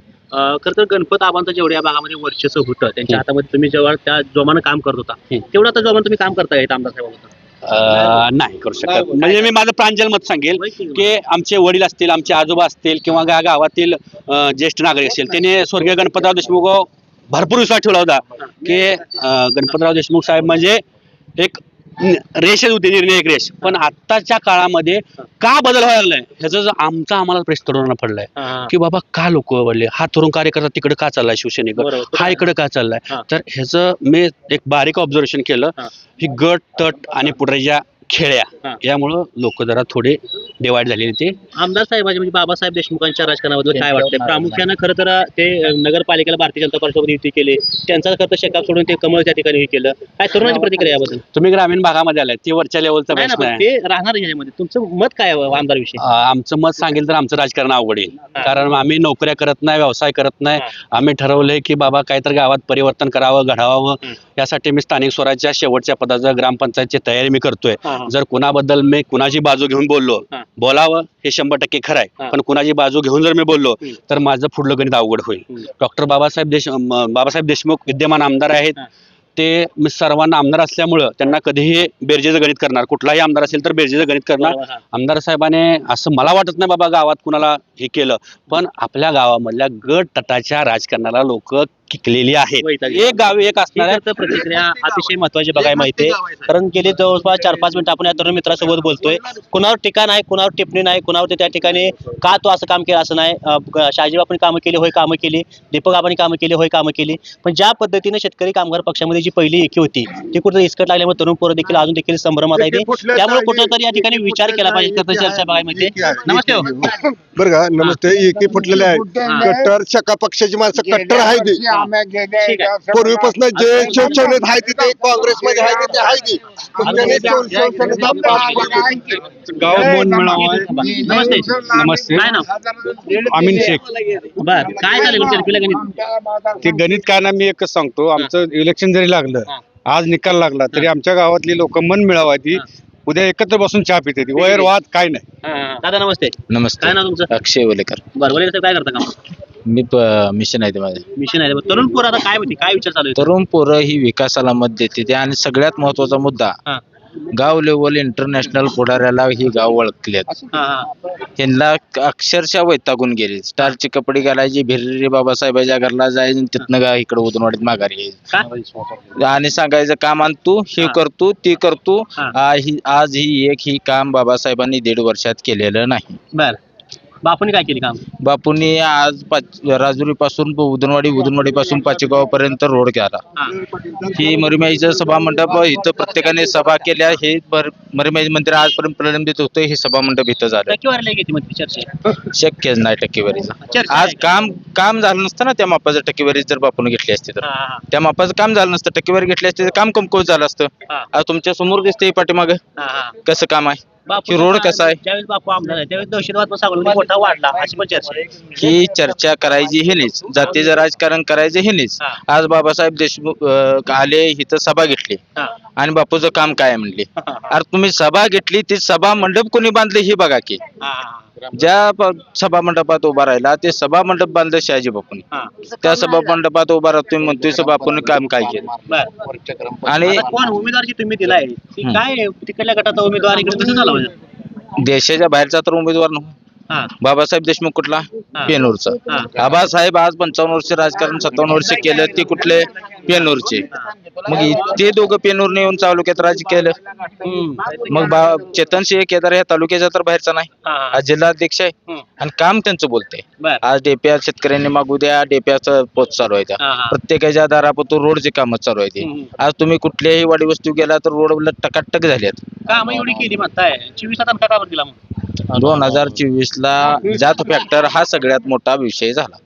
खरं तर गणपत आबांचं जेवढं या भागामध्ये वर्चस्व होतं, त्यांच्या हातामध्ये तुम्ही जेव्हा त्या जोमानं काम करत होता, तेवढं आता जोमानं तुम्ही काम करताय आमदार साहेबांना? नाही करू शकत. म्हणजे मी माझं प्रांजल मत सांगेल की आमचे वडील असतील, आमचे आजोबा असतील किंवा गावातील ज्येष्ठ नागरिक असतील, त्यांनी स्वर्गीय गणपतराव देशमुख भरपूर विश्वास ठेवला होता की गणपतराव देशमुख साहेब म्हणजे एक रेषच होती, निर्णायक रेष. पण आत्ताच्या काळामध्ये का बदल व्हायला लागलाय ह्याचा आम्हाला प्रश्न तरुणांना पडलाय की बाबा का लोक वळले, हा तरुण कार्यकर्ता तिकडे का चाललाय शिवसेनेकडे, हा इकडे का चाललाय? तर ह्याचं मी एक बारीक ऑब्झर्वेशन केलं, ही गट तट आणि पुढच्या खेळ्या यामुळं लोक जरा थोडे डिवाइड झालेले. ते आमदार साहेबांचे म्हणजे बाबासाहेब देशमुखांच्या राजकारणाबद्दल काय वाटतं? प्रामुख्यानं खरं तर ते नगरपालिकेला भारतीय जनता पार्टीसोबत युती केली, त्यांचा खरं तर शेकाप सोडून ते कमळ त्या ठिकाणी केलं. काय तरुणाची प्रतिक्रिया याबद्दल? तुम्ही ग्रामीण भागामध्ये आलाय, ते वरच्या लेवलचा प्रश्न आहे. ते राहणार याच्यामध्ये तुमचं मत काय आमदार विषयी? आमचं मत सांगेल तर आमचं राजकारण अवघड येईल, कारण आम्ही नोकऱ्या करत नाही, व्यवसाय करत नाही. आम्ही ठरवलंय की बाबा काहीतरी गावात परिवर्तन करावं, घडावं. यासाठी मी स्थानिक स्वराज्याच्या शेवटच्या पदाचं ग्रामपंचायतची तयारी मी करतोय. जर कुणाबद्दल मी कुणाची बाजू घेऊन बोलावं हे 100% खरं आहे, पण कुणाची बाजू घेऊन जर मी बोललो तर माझं पुढलं गणित अवघड होईल. डॉक्टर बाबासाहेब देशमुख विद्यमान आमदार आहेत. ते मी सर्वांना आमदार असल्यामुळं त्यांना कधीही बेरजेचं गणित करणार, कुठलाही आमदार असेल तर बेरजेचं गणित करणार. आमदार साहेबाने असं मला वाटत नाही बाबा गावात कुणाला हे केलं, पण आपल्या गावामधल्या गट तटाच्या राजकारणाला लोक किकलेली आहेत. वैतागली. एक गाव एक असणार आहे. तर प्रतिक्रिया अतिशय महत्वाची बघायला माहिती आहे, कारण गेली जवळपास 4-5 मिनिटं आपण या तरुण मित्रासोबत बोलतोय. कुणावर टीका नाही, कुणावर टिप्पणी नाही, कुणावर त्या ठिकाणी का तो असं काम केलं असं नाही. शहाजीबापांनी कामं केली होय, कामं केली. दीपक बाबांनी कामं केली होय, कामं केली. पण ज्या पद्धतीने शेतकरी कामगार पक्षामध्ये जी पहिली एकी होती ती कुठे इस्कट लागल्यामुळे तरुण पोरं देखील अजून देखील संभ्रमात आहे. त्यामुळे कुठेतरी या ठिकाणी विचार केला पाहिजे. तर चर्चा बघायला मिळते. नमस्ते हो. बरं का, नमस्ते. एकी फुटलेले आहेत कट्टर शका पक्षाची माणसं कट्टर आहे ती ठीक आहे. पूर्वीपासून जे शिवसेनेत आहे ते काँग्रेसमध्ये आहे ते आहे ती पण त्याने शिवसेनेचा गाव मन मिळावा. नमस्ते. नमस्ते. काय नाव? अमीन शेख. बर, काय झालं चर्चेला गणित? ते गणित काय ना, मी एकच सांगतो. आमचं इलेक्शन जरी लागलं, आज निकाल लागला तरी आमच्या गावातली लोक मन मिळावा ती उद्या एकत्र बसून चहा पिते ती. वैर वाद काय नाही. दादा नमस्ते. नमस्ते. काय नाव तुमचं? अक्षय वलेकर. बरं, वडील साहेब काय करता काम? मी मिशन आहे ते माझे. मिशन आहे. तरुण पोर आता काय माहिती, काय विचार चालू आहे? तरुण पोरं ही विकासाला मत देते ते, आणि सगळ्यात महत्वाचा मुद्दा हा. गाव लेवल इंटरनॅशनल पुढाऱ्याला ही गाव ओळखलेत. हा, हा. ह्यांना अक्षरशः वैतागून गेले. स्टारचे कपडे घालायचे, भिररी बाबासाहेबाच्या घरला जायचे, तिथनं गा इकडे उदनवाडीत माघारी यायचं आणि सांगायचं काम आण तू, हे करतो ती करतो. आज ही एक ही काम बाबासाहेबांनी 1.5 वर्षात केलेलं नाही. बर, बापूने काय केली काम? बापूंनी आज राजुरी पासून उदनवाडी पासून पाचेगाव पर्यंत रोड केला. ही मरीमाईचं सभा मंडप इथं प्रत्येकाने सभा केल्या. हे मरीमाई मंदिर आजपर्यंत प्रलंबित होतं. हे सभा मंडप इथं झालं. टक्केवारी किती मध्ये चर्चा? शक्यच नाही टक्केवारीचं. चर्चा आज काम झालं नसतं ना त्या मापाचं. टक्केवारी जर बापून घेतली असती तर त्या मापाचं काम झालं नसतं. टक्केवारी घेतली असती तर काम कमकुवत झालं असतं. आज तुमच्या समोर दिसते पाठीमाग कसं काम आहे, की रोड कसा आहे. ज्यावेळेस बापू आमदार आहे त्यावेळेस दहशतवाद पण सावरला, मोठा वाढला, अशी पण चर्चा आहे. ही चर्चा करायची हेनीच, जातीचं राजकारण करायचं हेनीच. आज बाबासाहेब देशमुख आले, इथं सभा घेतली आणि बापूचं काम काय म्हणले. अरे तुम्ही सभा घेतली, ती सभा मंडप कोणी बांधले हे बघा की. ज्या सभा मंडपात उभा राहिला ते सभा मंडप बांधलं शहाजी बापून. त्या सभा मंडपात उभा राहतोय म्हणतोय बापून काम काय केलं. आणि कोण उमेदवार जी तुम्ही दिलाय ती काय तिकडल्या गटाचा उमेदवार इकडे कसं झाला म्हणजे? देशाच्या बाहेरचा तर उमेदवार नव्हता. बाबासाहेब देशमुख कुठला? पेनूरचा. आबासाहेब आज 55 वर्ष राजकारण 57 वर्ष केलं, ते कुठले? पेनूरचे. मग ते दोघं पेनूरने येऊन तालुक्यात राज केलं. मग चेतन सिंह केदार या तालुक्याचा तर बाहेरचा नाही. आज जिल्हाध्यक्ष आहे आणि काम त्यांचं बोलतंय. आज डेप्या शेतकऱ्यांनी मागू द्या, डेप्याचं पोच चालू आहे. त्या प्रत्येकाच्या दारापतो रोडचे काम चालू आहे. आज तुम्ही कुठल्याही वाडी वस्तू गेला तर रोड टकाटक झाल्यात. काम एवढी केली म्हणताय, 24 आता का दिला मग? 2024 ला जात फॅक्टर हा सगळ्यात मोठा विषय झाला.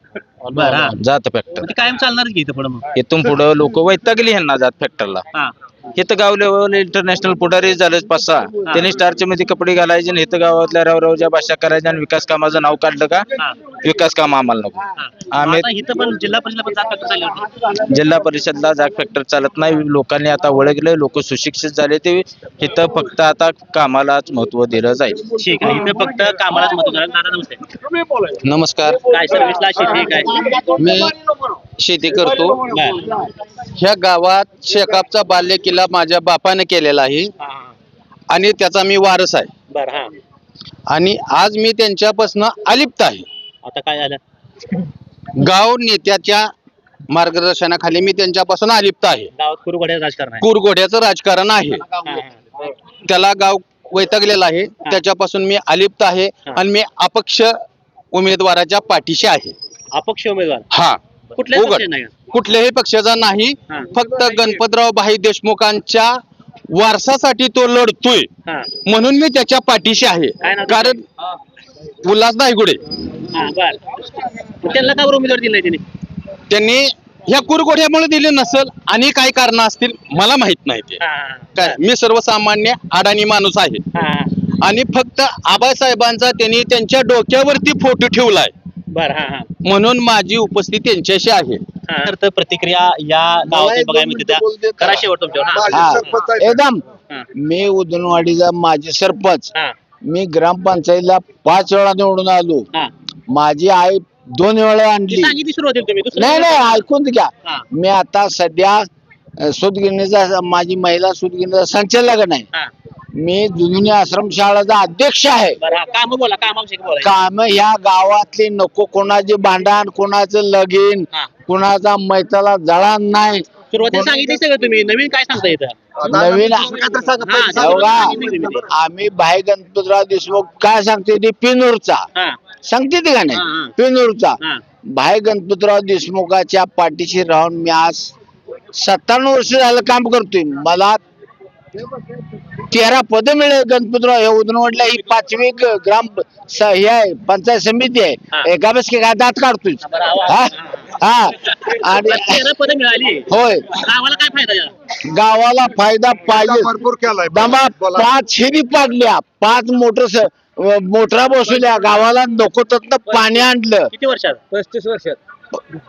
जात फॅक्टर कायम चालणार की इथं पुढे मग? इथून पुढे लोक वैतागली ह्यांना जात फॅक्टरला. इथं गाव लेवल इंटरनॅशनल पुढारी झाले 5-6. त्यांनी स्टारच्या मध्ये कपडे घालायचे आणि इथं गावातल्या रावरावच्या भाषा करायच्या आणि विकास कामाचं नाव काढलं का विकास काम आम्हाला नको. आम्ही इथं पण जिल्हा परिषदला पण जात फॅक्टर चालली होती. जिल्हा परिषदला जाग फॅक्टर चालत नाही. लोकांनी आता ओळखले, लोक सुशिक्षित झाले. ते इथं फक्त आता कामालाच महत्व दिलं जाईल. ठीक आहे, इथं फक्त कामालाच महत्व दिलं. दादा नमस्ते. नमस्कार. काय सर्व्हिसला शेती काय? मी शेती करतो. ह्या गावात शेकापचा बाल्य किल्ला माझ्या बापाने केलेला आहे आणि त्याचा मी वारस आहे. बरं, हा. आणि आज मी त्यांच्यापासून अलिप्त आहे. आता काय झालं? गाव नेत्याच्या मार्गदर्शनाखाली मी त्यांच्यापासून अलिप्त आहे. गावात कुरघोड्याचं राजकारण आहे. कुरघोड्याचं राजकारण आहे. त्याला गाव वैतागलेला आहे. त्याच्यापासून मी अलिप्त आहे आणि मी अपक्ष उमेदवाराच्या पाठीशी आहे. अपक्ष उमेदवार? हा, कुठल्याही उघड. पक्षाचे नाही? कुठल्याही पक्षाचा नाही. फक्त गणपतराव भाई देशमुखांच्या वारसासाठी तो लढतोय म्हणून मी त्याच्या पाठीशी आहे. कारण उल्हास नायगुडे त्यांना का बरं उमेदवार दिलाय त्यांनी ह्या कुरघोड्यामुळे दिले नसेल आणि काय कारण असतील मला माहित नाही. ते काय, मी सर्वसामान्य अडाणी माणूस आहे आणि फक्त आबासाहेबांचा त्यांनी त्यांच्या डोक्यावरती फोटो ठेवलाय. म्हणून माझी उपस्थिती त्यांच्याशी आहे. तर प्रतिक्रिया या गावात बघायला मिळते. करा शेवट तुमच्यावर. एकदम मी उदनवाडीचा माजी सरपंच. मी ग्रामपंचायतीला 5 वेळा निवडून आलो. माझी आई 2 वेळा आणली. नाही ऐकून घ्या. मी आता सध्या सूतगिरणीचा, माझी महिला सूतगिरणीचा संचालक नाही. मी जुनी आश्रमशाळेचा अध्यक्ष आहे. बरं काम बोला कामाविषयी बोला. काम ह्या गावातली नको, कोणाचे भांडण, कोणाचं लगीन, हा. कोणाचा मैताला जळण नाही. सुरुवातीला सांगितलं सगळं तुम्ही, नवीन काय सांगता येतं? नवीन हा, हो का? आम्ही भाई गणपतराव देशमुख काय सांगते ते पिनूरचा हा, सांगते ते का हा, नाही, हा. पिनूरचा हा. भाई गणपतराव देशमुखाच्या पाठीशी राहून मी आज 57 वर्ष झालं काम करतोय. मला 13 पद मिळेल. गणपतराव हे उदनवडला ही 5वी ग्राम हे आहे, पंचायत समिती हा. आहे. एका बस काय दात काढतोय. बरं, आवाज. हा हा आणि 13 पदं मिळाली, होय, गावाला काय फायदा झाला? गावाला फायदा पाहिजे. भरपूर केलाय. दमा 5 हिरी पाडल्या, 5 मोटरा बसवल्या, गावाला नको तत्न पाणी आणलं. किती वर्षात? 35 वर्षात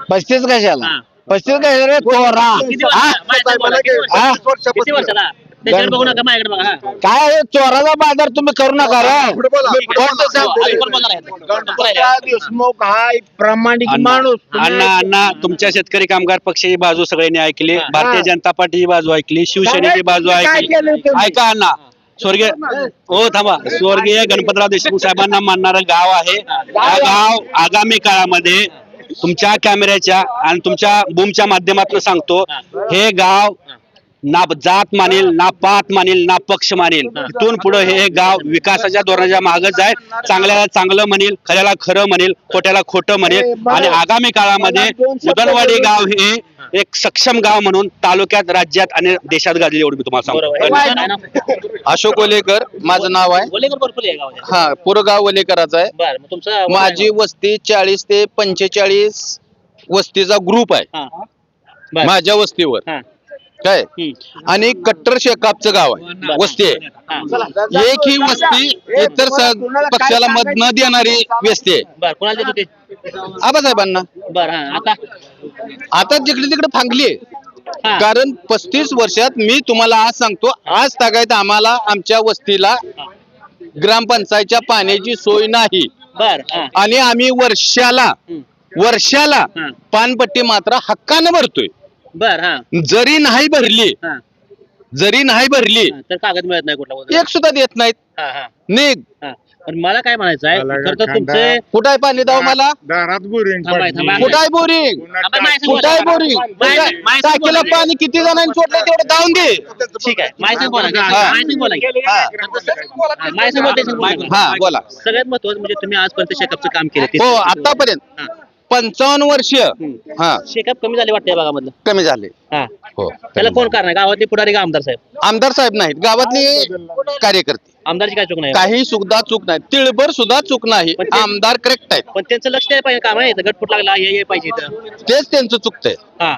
35 कशाला, हा. 35 कशाला रे चोरा. किती हा? वर्षात? माझ्याकडे बोला, किती वर्षात? हा? किती वर्षाला? त्याच्याकडे बघू नका, माझ्याकडे बघा. हा. काय हे चोराचा बाजार तुम्ही करू नका रे. पुढे बोला. मी खोटं सांगतोय. आधी कोण बोलणार आहे? गणपतराव देशमुख हा एक प्रामाणिक माणूस. अण्णा तुमच्या शेतकरी कामगार पक्षाची बाजू सगळ्यांनी ऐकली, हा. भारतीय जनता पार्टीची बाजू ऐकली, शिवसेनेची बाजू काय ऐकली. केलं तुम्ही? ऐका अण्णा, स्वर्गीय हो थांबा, स्वर्गीय गणपतराव देशमुख साहेबांना मानणारं गाव आहे. हा गाव आगामी काळामध्ये तुमच्या कॅमेऱ्याच्या आणि तुमच्या बूमच्या माध्यमातून सांगतो, हे गाव ना जात मानेल, ना पात मानेल, ना पक्ष मानेल. इथून पुढे हे गाव विकासाच्या धोरणाच्या मागच जाईल. चांगल्याला चांगलं म्हणेल, खऱ्याला खरं म्हणेल, खोट्याला खोटं म्हणेल. आणि आगामी काळामध्ये उदनवाडी गाव हे एक सक्षम गाव म्हणून तालुक्यात, राज्यात आणि देशात गाजले, एवढं मी तुम्हाला सांगतो. अशोक वलेकर माझं नाव आहे. वलेकर भरपूर आहे गावात. हा, पुरगाव वलेकराचा आहे. बरं, मग तुमचं माझी वस्ती 40 ते 45 वस्तीचा ग्रुप आहे हा. बरं. माझ्या वस्तीवर. हा. काय हम्म. आणि कट्टर शेकापचं गाव आहे, बरं. वस्ती आहे. हा. एक ही वस्ती इतर पक्षाला मत न देणारी वस्ती आहे. बरं, कोणाला देत होते? आबासाहेबांना. बरं, हा. आता आता जिकडे तिकडे फांगली आहे. हा. कारण 35 वर्षात मी तुम्हाला आज सांगतो, आज तागायत आम्हाला आमच्या वस्तीला ग्रामपंचायतच्या पाण्याची सोय नाही. बरं, हा. आणि आम्ही वर्षाला हा. पानपट्टी मात्र हक्कानं भरतोय. बरं, हा. जरी नाही भरली हा. हा, तर कागद मिळत नाही कुठला. एक सुद्धा देत नाहीत. हा, हा, निघ. हा. पण मला काय म्हणायचं आहे, खरं तर तुमचे कुठं आहे पाणी दाव मला? दारात बोरिंग थांबा, थांबा. कुठं आहे बोरिंग? थांबा, माझ्यासंग कुठं आहे बोला. बोरिंग? माझ्यासंग टाकीला बोला. पाणी किती जणांनी सोडलंय तेवढं दावून दे. ठीक आहे, माझ्यासंग बोला. हा. माझ्यासंग बोला. हा. हा, माझ्यासंग बोला, त्यासंग बोला. हा, बोला. सगळ्यात महत्वाचं म्हणजे तुम्ही आजपर्यंत शेकअपचं काम केलं. हो, आतापर्यंत 55 वर्ष हा शेकअप कमी झाले वाटतं या भागामधलं. कमी झाले. हा. हो, त्याला कोण कारण आहे? गावातले पुढारी का आमदार साहेब? आमदार साहेब नाहीत, गावातले कार्यकर्ते. आमदारची काय चूक नाही? काही सुद्धा चूक नाही, तिळभर सुद्धा चूक नाही. पण ते- आमदार करेक्ट आहेत, पण त्यांचं लक्ष द्यायला पाहिजे. काम आहे इथं गटफूट लागला, हे पाहिजे इथं. तेच त्यांचं चुकतंय. हा.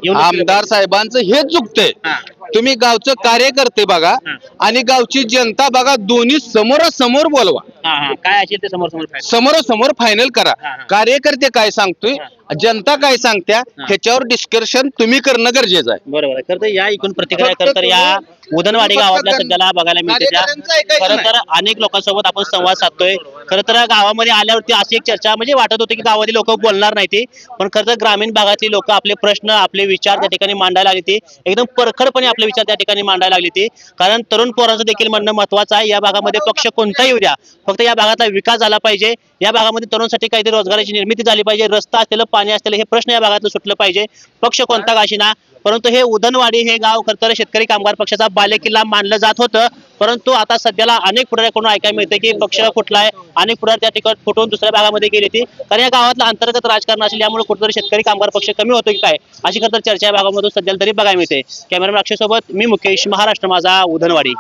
येऊन आमदार साहेबांचं हेच चुकतंय. हा. तुम्ही गावचं कार्यकर्ते बघा हा. आणि गावची जनता बघा, दोन्ही समोरासमोर बोलवा, हा, हा. काय असेल ते समोर समोर पाहिजे. समोरासमोर फायनल करा. हा, हा. कार्यकर्ते काय सांगतोय, जनता काय सांगत्या, हा. ह्याच्यावर डिस्कशन तुम्ही करणं गरजेचं आहे. बरोबर आहे. खरं तर या एकूण प्रतिक्रिया खरं तर या उदनवाडी गावातल्या सध्याला बघायला मिळते. त्या कार्यकर्त्यांचं ऐकायचं खरं तर अनेक लोकांसोबत आपण संवाद साधतोय. खरं तर गावामध्ये आल्यावरती अशी एक चर्चा म्हणजे वाटत होती की गावातील लोक बोलणार नाही ते, पण खरं तर ग्रामीण भागातली लोक आपले प्रश्न, आपले विचार त्या ठिकाणी मांडायला लागली ती. एकदम परखडपणे आपले विचार त्या ठिकाणी मांडायला लागली ती. कारण तरुण पोरांचं देखील म्हणणं महत्वाचं आहे. या भागामध्ये पक्ष कोणताही येऊ द्या, फक्त या भागातला विकास झाला पाहिजे. या भागामध्ये तरुणांसाठी काहीतरी रोजगाराची निर्मिती झाली पाहिजे. रस्ता असलेलं, पाणी असलेलं, हे प्रश्न या भागातलं सुटलं पाहिजे. पक्ष कोणता काशीना, परंतु हे उदनवाडी हे गाव खरं तर शेतकरी कामगार पक्षाचा बालेकिल्ला मानलं जात होतं. परंतु आता सध्याला अनेक पुढाऱ्याकडून ऐकायला मिळते की पक्ष फुटला आहे. अनेक पुढारी त्या ठिकाणी फुटून दुसऱ्या भागामध्ये गेले ते. कारण या गावातलं अंतर्गत राजकारण असेल, यामुळे कुठेतरी शेतकरी कामगार पक्ष कमी होतो की काय, अशी खरं तर चर्चा या भागामधून सध्याला तरी बघायला मिळते. कॅमेरामॅन अक्षय सोबत मी मुकेश, महाराष्ट्र माझा, उदनवाडी.